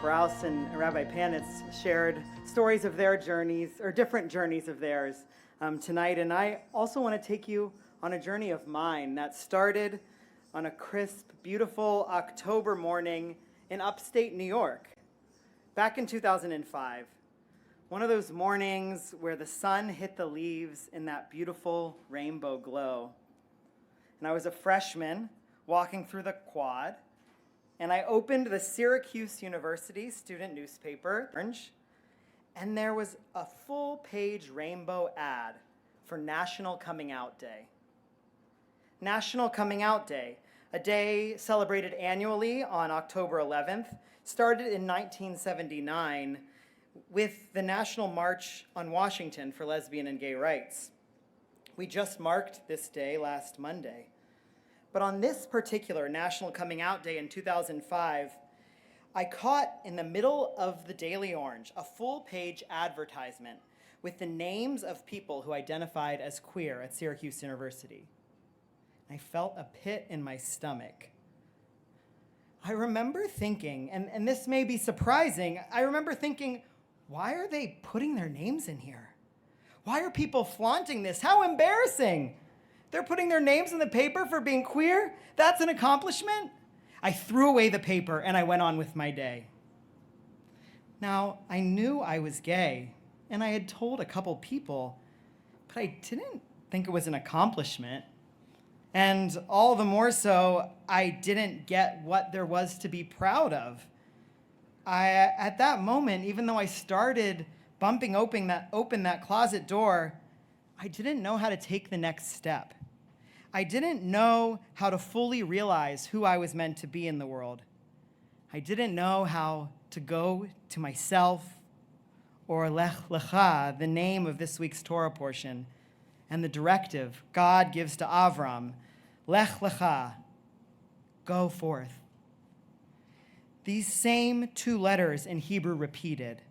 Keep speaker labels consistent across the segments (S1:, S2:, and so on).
S1: Brous and Rabbi Panitz shared stories of their journeys, or different journeys of theirs tonight. And I also want to take you on a journey of mine that started on a crisp, beautiful October morning in upstate New York, back in 2005. One of those mornings where the sun hit the leaves in that beautiful rainbow glow. And I was a freshman walking through the quad, and I opened the Syracuse University student newspaper, and there was a full-page rainbow ad for National Coming Out Day. National Coming Out Day, a day celebrated annually on October 11th, started in 1979 with the National March on Washington for lesbian and gay rights. We just marked this day last Monday. But on this particular National Coming Out Day in 2005, I caught in the middle of the Daily Orange a full-page advertisement with the names of people who identified as queer at Syracuse University. I felt a pit in my stomach. I remember thinking, and this may be surprising, I remember thinking, why are they putting their names in here? Why are people flaunting this? How embarrassing! They're putting their names in the paper for being queer? That's an accomplishment? I threw away the paper and I went on with my day. Now, I knew I was gay, and I had told a couple people, but I didn't think it was an accomplishment. And all the more so, I didn't get what there was to be proud of. At that moment, even though I started bumping open that closet door, I didn't know how to take the next step. I didn't know how to fully realize who I was meant to be in the world. I didn't know how to go to myself, or Lech Lecha, the name of this week's Torah portion, and the directive God gives to Avram, Lech Lecha, go forth. These same two letters in Hebrew repeated.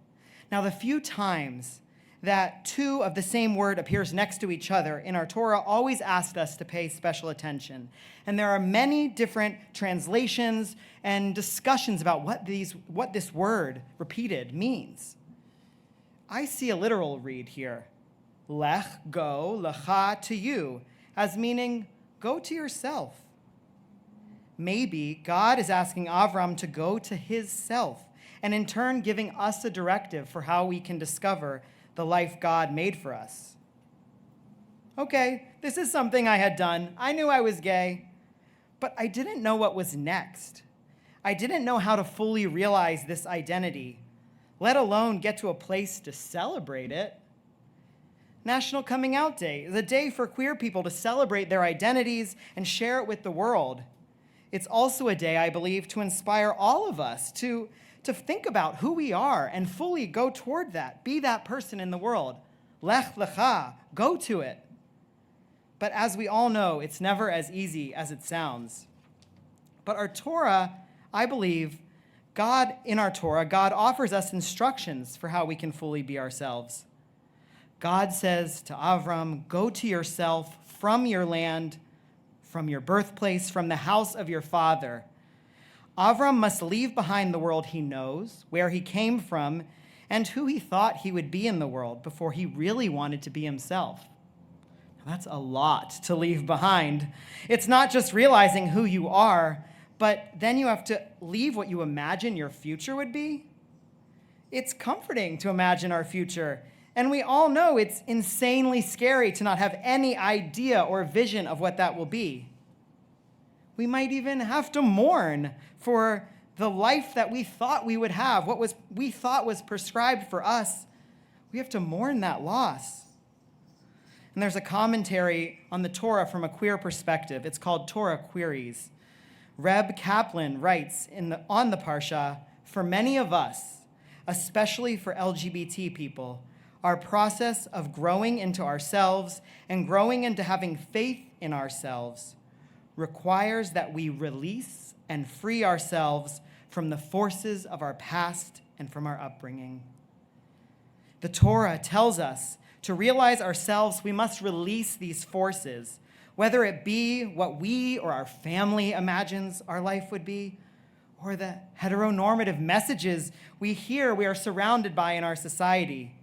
S1: Now, the few times that two of the same word appears next to each other in our Torah always asked us to pay special attention. And there are many different translations and discussions about what this word repeated means. I see a literal read here, Lech, go, lecha, to you, as meaning go to yourself. Maybe God is asking Avram to go to his self, and in turn giving us a directive for how we can discover the life God made for us. Okay, this is something I had done. I knew I was gay, but I didn't know what was next. I didn't know how to fully realize this identity, let alone get to a place to celebrate it. National Coming Out Day is a day for queer people to celebrate their identities and share it with the world. It's also a day, I believe, to inspire all of us to think about who we are and fully go toward that. Be that person in the world. Lech Lecha, go to it. But as we all know, it's never as easy as it sounds. But our Torah, I believe, in our Torah, God offers us instructions for how we can fully be ourselves. God says to Avram, go to yourself from your land, from your birthplace, from the house of your father. Avram must leave behind the world he knows, where he came from, and who he thought he would be in the world before he really wanted to be himself. Now, that's a lot to leave behind. It's not just realizing who you are, but then you have to leave what you imagine your future would be. It's comforting to imagine our future, and we all know it's insanely scary to not have any idea or vision of what that will be. We might even have to mourn for the life that we thought we would have, we thought was prescribed for us. We have to mourn that loss. And there's a commentary on the Torah from a queer perspective. It's called Torah Queries. Reb Kaplan writes on the Parsha, for many of us, especially for LGBT people, our process of growing into ourselves and growing into having faith in ourselves requires that we release and free ourselves from the forces of our past and from our upbringing. The Torah tells us to realize ourselves, we must release these forces, whether it be what we or our family imagines our life would be, or the heteronormative messages we are surrounded by in our society.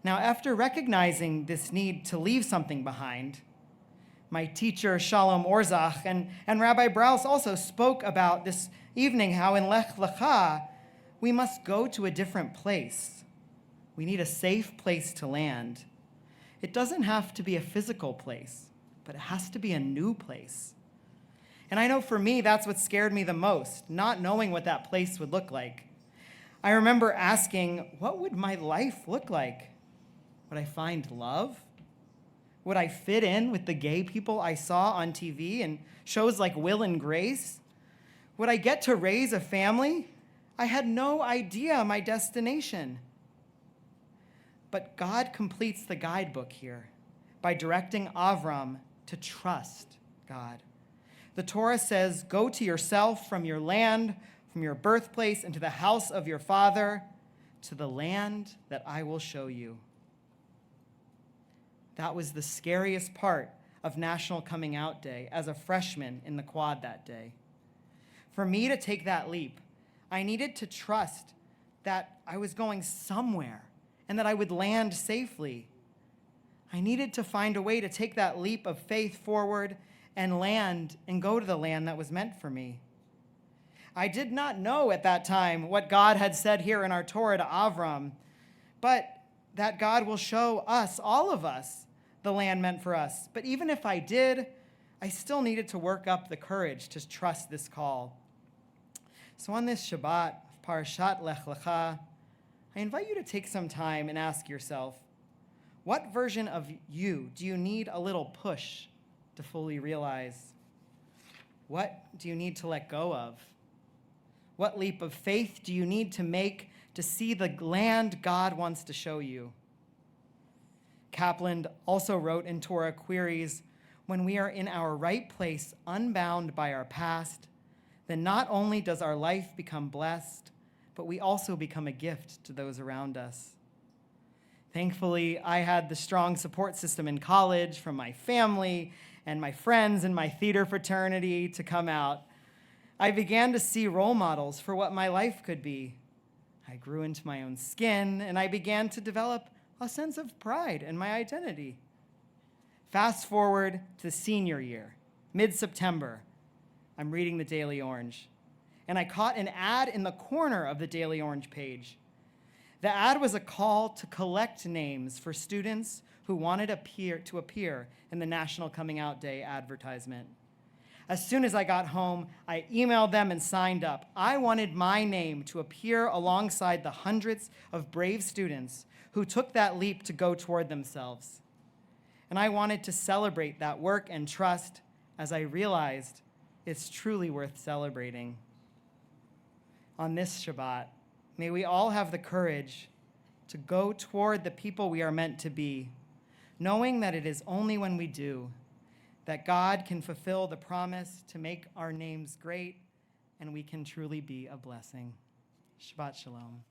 S1: Now, after recognizing this need to leave something behind, my teacher, Shalom Orzach, and Rabbi Braus also spoke about this evening how in Lech Lecha, we must go to a different place. We need a safe place to land. It doesn't have to be a physical place, but it has to be a new place. And I know for me, that's what scared me the most, not knowing what that place would look like. I remember asking, what would my life look like? Would I find love? Would I fit in with the gay people I saw on TV and shows like Will and Grace? Would I get to raise a family? I had no idea my destination. But God completes the guidebook here by directing Avram to trust God. The Torah says, go to yourself from your land, from your birthplace, into the house of your father, to the land that I will show you. That was the scariest part of National Coming Out Day as a freshman in the quad that day. For me to take that leap, I needed to trust that I was going somewhere and that I would land safely. I needed to find a way to take that leap of faith forward and land and go to the land that was meant for me. I did not know at that time what God had said here in our Torah to Avram, but that God will show us, all of us, the land meant for us. But even if I did, I still needed to work up the courage to trust this call. So on this Shabbat, Parashat Lech Lecha, I invite you to take some time and ask yourself, what version of you do you need a little push to fully realize? What do you need to let go of? What leap of faith do you need to make to see the land God wants to show you? Kaplan also wrote in Torah Queries, when we are in our right place, unbound by our past, then not only does our life become blessed, but we also become a gift to those around us. Thankfully, I had the strong support system in college from my family and my friends and my theater fraternity to come out. I began to see role models for what my life could be. I grew into my own skin, and I began to develop a sense of pride in my identity. Fast forward to senior year, mid-September. I'm reading the Daily Orange, and I caught an ad in the corner of the Daily Orange page. The ad was a call to collect names for students who wanted to appear in the National Coming Out Day advertisement. As soon as I got home, I emailed them and signed up. I wanted my name to appear alongside the hundreds of brave students who took that leap to go toward themselves. And I wanted to celebrate that work and trust as I realized it's truly worth celebrating. On this Shabbat, may we all have the courage to go toward the people we are meant to be, knowing that it is only when we do that God can fulfill the promise to make our names great and we can truly be a blessing. Shabbat Shalom.